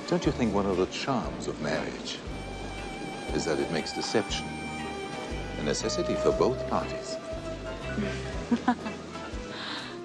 Don't you think one of the charms of marriage is that it makes deception a necessity for both parties?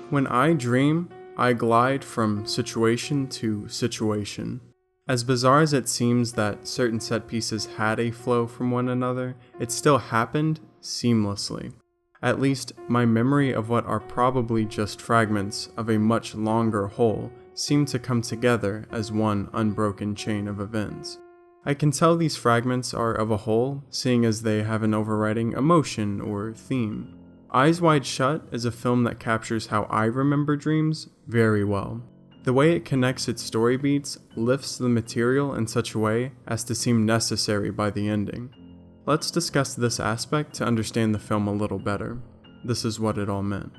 When I dream, I glide from situation to situation. As bizarre as it seems that certain set pieces had a flow from one another, it still happened seamlessly. At least, my memory of what are probably just fragments of a much longer whole seem to come together as one unbroken chain of events. I can tell these fragments are of a whole, seeing as they have an overriding emotion or theme. Eyes Wide Shut is a film that captures how I remember dreams very well. The way it connects its story beats lifts the material in such a way as to seem necessary by the ending. Let's discuss this aspect to understand the film a little better. This is what it all meant.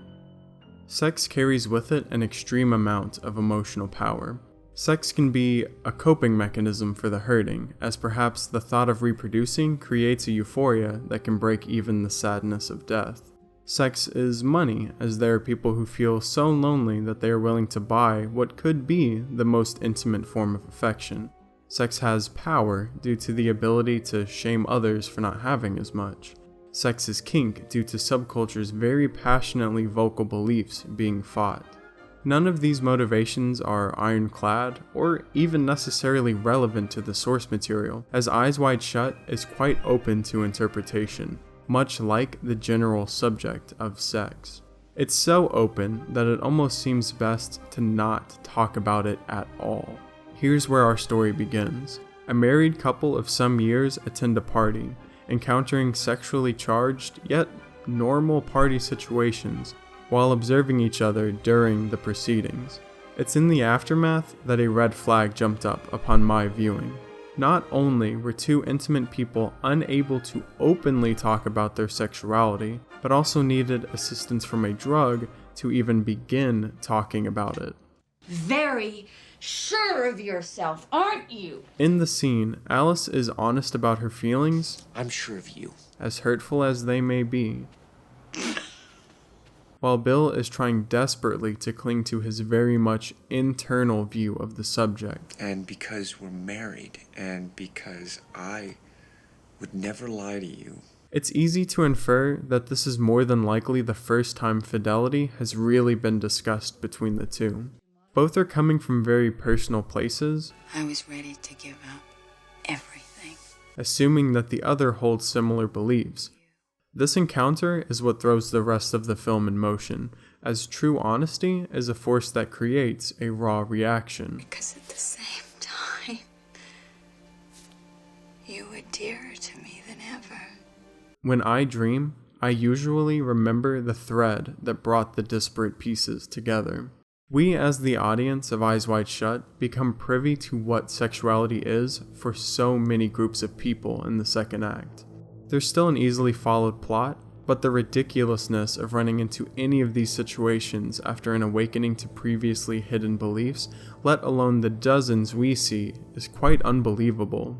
Sex carries with it an extreme amount of emotional power. Sex can be a coping mechanism for the hurting, as perhaps the thought of reproducing creates a euphoria that can break even the sadness of death. Sex is money, as there are people who feel so lonely that they are willing to buy what could be the most intimate form of affection. Sex has power due to the ability to shame others for not having as much. Sex is kink due to subculture's very passionately vocal beliefs being fought. None of these motivations are ironclad or even necessarily relevant to the source material, as Eyes Wide Shut is quite open to interpretation, much like the general subject of sex. It's so open that it almost seems best to not talk about it at all. Here's where our story begins. A married couple of some years attend a party, encountering sexually charged yet normal party situations while observing each other during the proceedings. It's in the aftermath that a red flag jumped up upon my viewing. Not only were two intimate people unable to openly talk about their sexuality, but also needed assistance from a drug to even begin talking about it. Very sure of yourself, aren't you? In the scene, Alice is honest about her feelings, I'm sure of you. as hurtful as they may be, while Bill is trying desperately to cling to his very much internal view of the subject. And because we're married, and because I would never lie to you. It's easy to infer that this is more than likely the first time fidelity has really been discussed between the two. Both are coming from very personal places, I was ready to give up everything. assuming that the other holds similar beliefs. This encounter is what throws the rest of the film in motion, as true honesty is a force that creates a raw reaction. Because at the same time, you were dearer to me than ever. When I dream, I usually remember the thread that brought the disparate pieces together. We, as the audience of Eyes Wide Shut, become privy to what sexuality is for so many groups of people in the second act. There's still an easily followed plot, but the ridiculousness of running into any of these situations after an awakening to previously hidden beliefs, let alone the dozens we see, is quite unbelievable.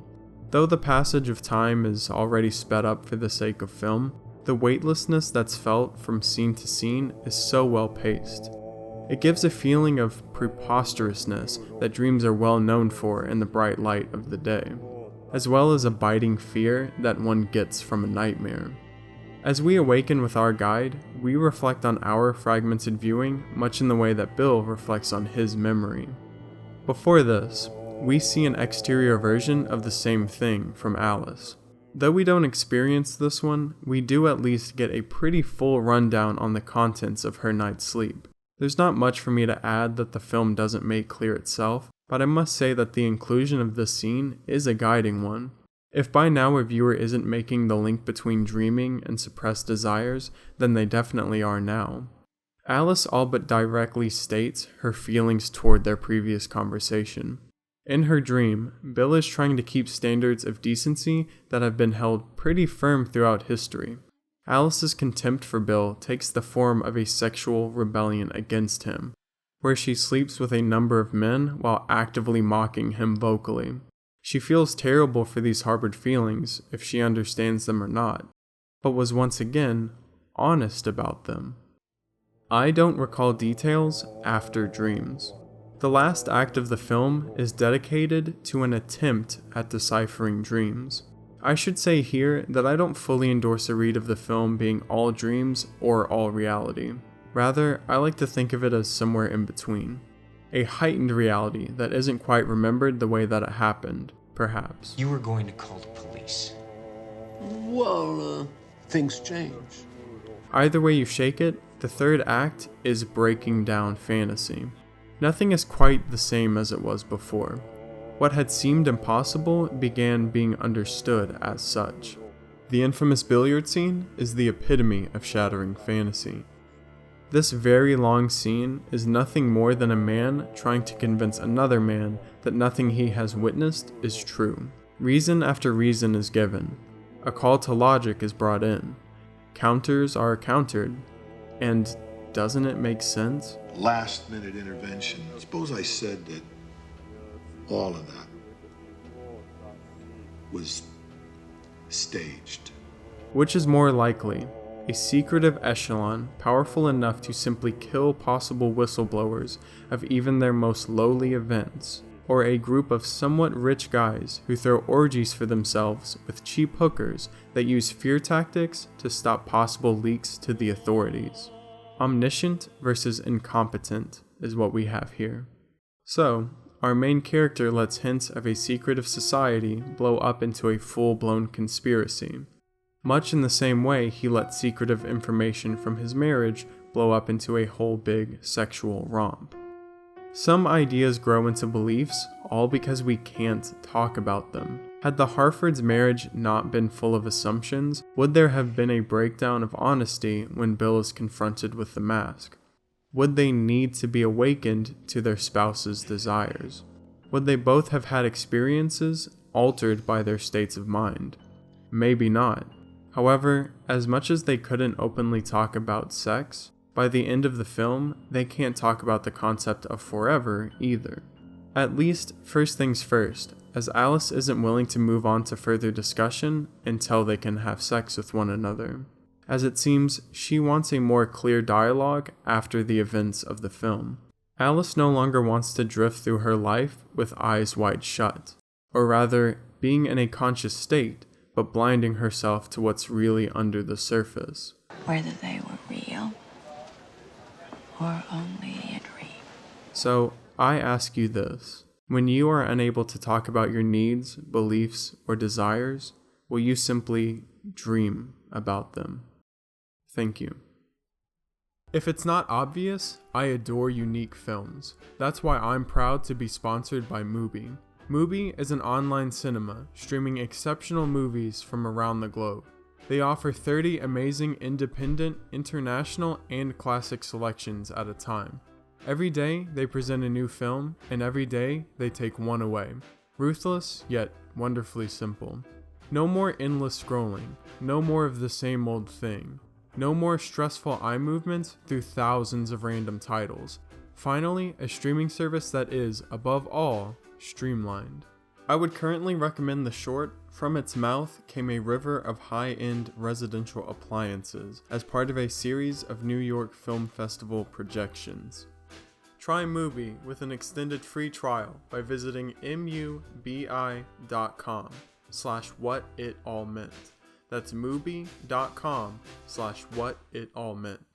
Though the passage of time is already sped up for the sake of film, the weightlessness that's felt from scene to scene is so well paced. It gives a feeling of preposterousness that dreams are well known for in the bright light of the day, as well as a biting fear that one gets from a nightmare. As we awaken with our guide, we reflect on our fragmented viewing much in the way that Bill reflects on his memory. Before this, we see an exterior version of the same thing from Alice. Though we don't experience this one, we do at least get a pretty full rundown on the contents of her night's sleep. There's not much for me to add that the film doesn't make clear itself, but I must say that the inclusion of this scene is a guiding one. If by now a viewer isn't making the link between dreaming and suppressed desires, then they definitely are now. Alice all but directly states her feelings toward their previous conversation. In her dream, Bill is trying to keep standards of decency that have been held pretty firm throughout history. Alice's contempt for Bill takes the form of a sexual rebellion against him, where she sleeps with a number of men while actively mocking him vocally. She feels terrible for these harbored feelings, if she understands them or not, but was once again honest about them. I don't recall details after dreams. The last act of the film is dedicated to an attempt at deciphering dreams. I should say here that I don't fully endorse a read of the film being all dreams or all reality. Rather, I like to think of it as somewhere in between. A heightened reality that isn't quite remembered the way that it happened, perhaps. You were going to call the police. Well, things change. Either way you shake it, the third act is breaking down fantasy. Nothing is quite the same as it was before. What had seemed impossible began being understood as such. The infamous billiard scene is the epitome of shattering fantasy. This very long scene is nothing more than a man trying to convince another man that nothing he has witnessed is true. Reason after reason is given. A call to logic is brought in. Counters are countered. And doesn't it make sense? Last-minute intervention. Suppose I said that all of that was staged. Which is more likely? A secretive echelon powerful enough to simply kill possible whistleblowers of even their most lowly events, or a group of somewhat rich guys who throw orgies for themselves with cheap hookers that use fear tactics to stop possible leaks to the authorities. Omniscient versus incompetent is what we have here. So, our main character lets hints of a secretive society blow up into a full-blown conspiracy, much in the same way he let secretive information from his marriage blow up into a whole big sexual romp. Some ideas grow into beliefs, all because we can't talk about them. Had the Harfords' marriage not been full of assumptions, would there have been a breakdown of honesty when Bill is confronted with the mask? Would they need to be awakened to their spouse's desires? Would they both have had experiences altered by their states of mind? Maybe not. However, as much as they couldn't openly talk about sex, by the end of the film, they can't talk about the concept of forever either. At least, first things first, as Alice isn't willing to move on to further discussion until they can have sex with one another, as it seems she wants a more clear dialogue after the events of the film. Alice no longer wants to drift through her life with eyes wide shut, or rather, being in a conscious state, but blinding herself to what's really under the surface. Whether they were real or only a dream. So, I ask you this. When you are unable to talk about your needs, beliefs, or desires, will you simply dream about them? Thank you. If it's not obvious, I adore unique films. That's why I'm proud to be sponsored by Mubi. Mubi is an online cinema streaming exceptional movies from around the globe. They offer 30 amazing independent, international, and classic selections at a time. Every day they present a new film, and every day they take one away. Ruthless, yet wonderfully simple. No more endless scrolling, no more of the same old thing. No more stressful eye movements through thousands of random titles. Finally, a streaming service that is, above all, streamlined. I would currently recommend the short From Its Mouth Came a River of High-End Residential Appliances as part of a series of New York Film Festival projections. Try Mubi with an extended free trial by visiting mubi.com/whatitallmeant. That's mubi.com/whatitallmeant.